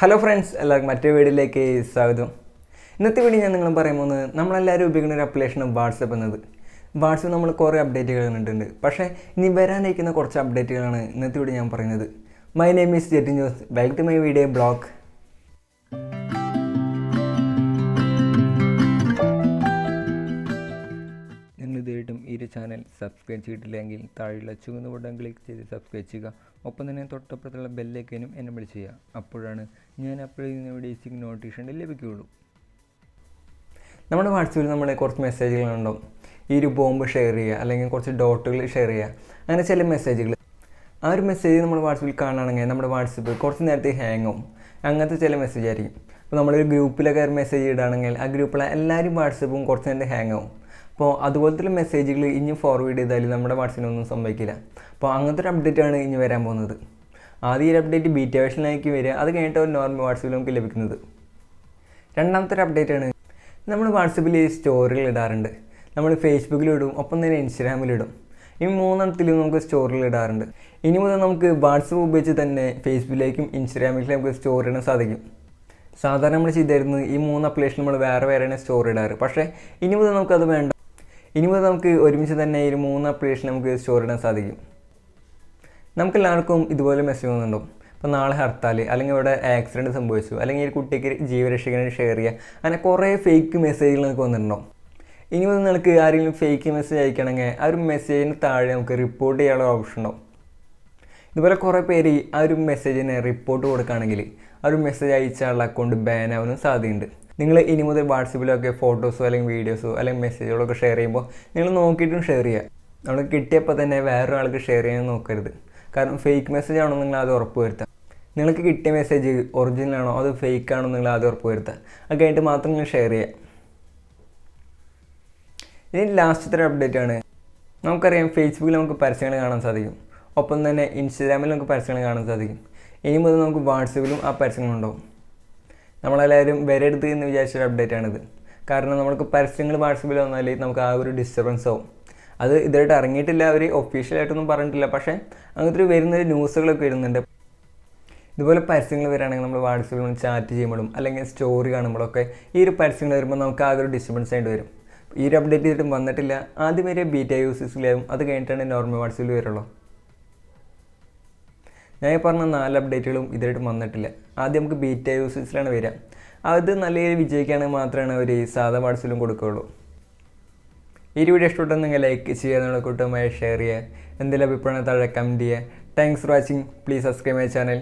Hello friends, എല്ലാവർക്കും മറ്റൊരു വീഡിയോയിലേക്ക് സ്വാഗതം. ഇന്നത്തെ വീഡിയോ ഞാൻ നിങ്ങൾ പറയുമ്പോൾ നമ്മളെല്ലാവരും ഉപയോഗിക്കുന്ന ഒരു ആപ്ലിക്കേഷനാണ് വാട്സപ്പ് എന്നത്. വാട്സപ്പ് നമ്മൾ കുറേ അപ്ഡേറ്റുകൾ കണ്ടിട്ടുണ്ട്. പക്ഷേ ഇനി വരാനിരിക്കുന്ന കുറച്ച് അപ്ഡേറ്റുകളാണ് ഇന്നത്തെ വീഡിയോ ഞാൻ പറയുന്നത്. My name is Jettin Jose. Welcome to my video blog. നിങ്ങൾ ഇതുവരെയായിട്ടും ഈ ഒരു ചാനൽ സബ്സ്ക്രൈബ് ചെയ്തിട്ടില്ലെങ്കിൽ താഴെയുള്ള ചുവന്ന ബട്ടൺ ക്ലിക്ക് ചെയ്ത് സബ്സ്ക്രൈബ് ചെയ്യുക. ഒപ്പം തന്നെ തൊട്ടപ്പുറത്തുള്ള ബെല്ലൈക്കനും എന്നെ വിളിച്ച് ചെയ്യുക. അപ്പോഴാണ് ഞാൻ അപ്ലോഡ് ചെയ്യുന്ന വീഡിയോസിന് നോട്ടിഫിക്കേഷൻ ലഭിക്കുകയുള്ളൂ. നമ്മുടെ വാട്സപ്പിൽ നമ്മൾ കുറച്ച് മെസ്സേജുകളുണ്ടാവും. ഈ ഒരു ബോംബ് ഷെയർ ചെയ്യുക, അല്ലെങ്കിൽ കുറച്ച് ഡോട്ടുകൾ ഷെയർ ചെയ്യുക, അങ്ങനെ ചില മെസ്സേജുകൾ. ആ ഒരു മെസ്സേജ് നമ്മൾ വാട്സപ്പിൽ കാണുകയാണെങ്കിൽ നമ്മുടെ വാട്സപ്പ് കുറച്ച് നേരത്തെ ഹാങ് ആവും. അങ്ങനത്തെ ചില മെസ്സേജ് ആയിരിക്കും. അപ്പോൾ നമ്മളൊരു ഗ്രൂപ്പിലൊക്കെ ഒരു മെസ്സേജ് ഇടുകയാണെങ്കിൽ ആ ഗ്രൂപ്പിലെ എല്ലാവരും വാട്സപ്പും കുറച്ച് നേരത്തെ ഹാങ് ആവും. അപ്പോൾ അതുപോലത്തെ മെസ്സേജുകൾ ഇനി ഫോർവേഡ് ചെയ്താൽ നമ്മുടെ വാട്സപ്പിനൊന്നും സംഭവിക്കില്ല. അപ്പോൾ അങ്ങനത്തെ ഒരു അപ്ഡേറ്റാണ് ഇനി വരാൻ പോകുന്നത്. ആദ്യം ഈ അപ്ഡേറ്റ് ബീറ്റ വേർഷനിലേക്ക് വരിക, അത് കഴിഞ്ഞിട്ട് ഒരു നോർമൽ വാട്സപ്പിൽ നമുക്ക് ലഭിക്കുന്നത്. രണ്ടാമത്തെ ഒരു അപ്ഡേറ്റാണ്, നമ്മൾ വാട്സപ്പിൽ സ്റ്റോറികൾ ഇടാറുണ്ട്. നമ്മൾ ഫേസ്ബുക്കിലിടും, ഒപ്പം തന്നെ ഇൻസ്റ്റാഗ്രാമിലിടും. ഈ മൂന്നെണ്ണത്തിലും നമുക്ക് സ്റ്റോറികൾ ഇടാറുണ്ട്. ഇനി മുതൽ നമുക്ക് വാട്സപ്പ് ഉപയോഗിച്ച് തന്നെ ഫേസ്ബുക്കിലേക്കും ഇൻസ്റ്റാഗ്രാമിലേക്കും നമുക്ക് സ്റ്റോറി ഇടാൻ സാധിക്കും. സാധാരണ നമ്മൾ ചെയ്തായിരുന്നു ഈ മൂന്ന് അപ്ലിക്കേഷൻ നമ്മൾ വേറെയാണ് സ്റ്റോറി ഇടാറ്. പക്ഷേ ഇനി മുതൽ നമുക്കത് വേണ്ട. ഇനി മുതൽ നമുക്ക് ഒരുമിച്ച് തന്നെ ഈ മൂന്ന് അപ്ലിക്കേഷൻ നമുക്ക് സ്റ്റോർ ഇടാൻ സാധിക്കും. നമുക്കെല്ലാവർക്കും ഇതുപോലെ മെസ്സേജ് വന്നിട്ടുണ്ടാവും. ഇപ്പോൾ നാളെ ഹർത്താൽ, അല്ലെങ്കിൽ ഇവിടെ ആക്സിഡൻറ്റ് സംഭവിച്ചു, അല്ലെങ്കിൽ ഒരു കുട്ടിക്ക് ജീവരക്ഷകനെ ഷെയർ ചെയ്യുക, അങ്ങനെ കുറേ ഫേക്ക് മെസ്സേജുകൾ നമുക്ക് വന്നിട്ടുണ്ടാവും. ഇനി മുതൽ നിങ്ങൾക്ക് ആരെങ്കിലും ഫേക്ക് മെസ്സേജ് അയക്കണമെങ്കിൽ ആ ഒരു മെസ്സേജിന് താഴെ നമുക്ക് റിപ്പോർട്ട് ചെയ്യാനുള്ള ഓപ്ഷൻ ഉണ്ടാവും. ഇതുപോലെ കുറേ പേര് ആ ഒരു മെസ്സേജിനെ റിപ്പോർട്ട് കൊടുക്കുകയാണെങ്കിൽ ആ ഒരു മെസ്സേജ് അയച്ച ആളുടെ അക്കൗണ്ട് ബാൻ ആവാനും സാധ്യതയുണ്ട്. നിങ്ങൾ ഇനി മുതൽ വാട്സപ്പിലൊക്കെ ഫോട്ടോസോ അല്ലെങ്കിൽ വീഡിയോസോ അല്ലെങ്കിൽ മെസ്സേജുകളൊക്കെ ഷെയർ ചെയ്യുമ്പോൾ നിങ്ങൾ നോക്കിയിട്ടും ഷെയർ ചെയ്യുക. നമ്മൾ കിട്ടിയപ്പോൾ തന്നെ വേറൊരാൾക്ക് ഷെയർ ചെയ്യാൻ നോക്കരുത്. കാരണം ഫേക്ക് മെസ്സേജ് ആണോ നിങ്ങൾ അത് ഉറപ്പ് വരുത്തുക. നിങ്ങൾക്ക് കിട്ടിയ മെസ്സേജ് ഒറിജിനൽ ആണോ അത് ഫേക്ക് ആണോ നിങ്ങൾ അത് ഉറപ്പ് വരുത്തുക. അത് കഴിഞ്ഞിട്ട് മാത്രം നിങ്ങൾ ഷെയർ ചെയ്യുക. ഇനി ലാസ്റ്റത്തെ അപ്ഡേറ്റ് ആണ്. നമുക്കറിയാം ഫേസ്ബുക്കിൽ നമുക്ക് പരസ്യങ്ങൾ കാണാൻ സാധിക്കും. ഒപ്പം തന്നെ ഇൻസ്റ്റാഗ്രാമിൽ നമുക്ക് പരസ്യങ്ങൾ കാണാൻ സാധിക്കും. ഇനി മുതൽ നമുക്ക് വാട്സപ്പിലും ആ പരസ്യങ്ങളുണ്ടാവും. നമ്മളെല്ലാവരും വരരുത് എന്ന് വിചാരിച്ചൊരു അപ്ഡേറ്റ് ആണിത്. കാരണം നമ്മൾക്ക് പരസ്യങ്ങൾ വാട്സപ്പിൽ വന്നാൽ നമുക്ക് ആ ഒരു ഡിസ്റ്റർബൻസ് ആവും. അത് ഇതായിട്ട് ഇറങ്ങിയിട്ടില്ല, അവർ ഒഫീഷ്യലായിട്ടൊന്നും പറഞ്ഞിട്ടില്ല. പക്ഷേ അങ്ങനത്തെ വരുന്നൊരു ന്യൂസുകളൊക്കെ വരുന്നുണ്ട്. ഇതുപോലെ പരസ്യങ്ങൾ വരികയാണെങ്കിൽ നമ്മൾ വാട്സപ്പിൽ ചാറ്റ് ചെയ്യുമ്പോഴും അല്ലെങ്കിൽ സ്റ്റോറി കാണുമ്പോഴൊക്കെ ഈ ഒരു പരസ്യങ്ങൾ വരുമ്പോൾ നമുക്ക് ആ ഒരു ഡിസ്റ്റർബൻസ് ആയിട്ട് വരും. ഈ ഒരു അപ്ഡേറ്റ് ചെയ്തിട്ടും വന്നിട്ടില്ല. ആദ്യം വരെ ബീറ്റ യൂസേഴ്സിലാവും, അത് കഴിഞ്ഞിട്ടാണ് നോർമൽ വാട്സപ്പിൽ വരുള്ളൂ. ഞാൻ പറഞ്ഞ 4 അപ്ഡേറ്റുകളും ഇതായിട്ടും വന്നിട്ടില്ല. ആദ്യം നമുക്ക് ബീറ്റ യൂസേഴ്സിലാണ് വരിക. അത് നല്ല രീതിയിൽ വിജയിക്കുകയാണെങ്കിൽ മാത്രമാണ് അവർ സാധാ വാട്സപ്പിലും കൊടുക്കുകയുള്ളൂ. ഈ വീഡിയോ ഇഷ്ടപ്പെട്ടെന്ന് നിങ്ങൾ ലൈക്ക് ചെയ്യുക, നിങ്ങളുടെ കൂട്ടുമായി ഷെയർ ചെയ്യുക, എന്തെങ്കിലും അഭിപ്രായം താഴെ കമൻറ്റ് ചെയ്യുക. Thanks for watching. Please subscribe my channel.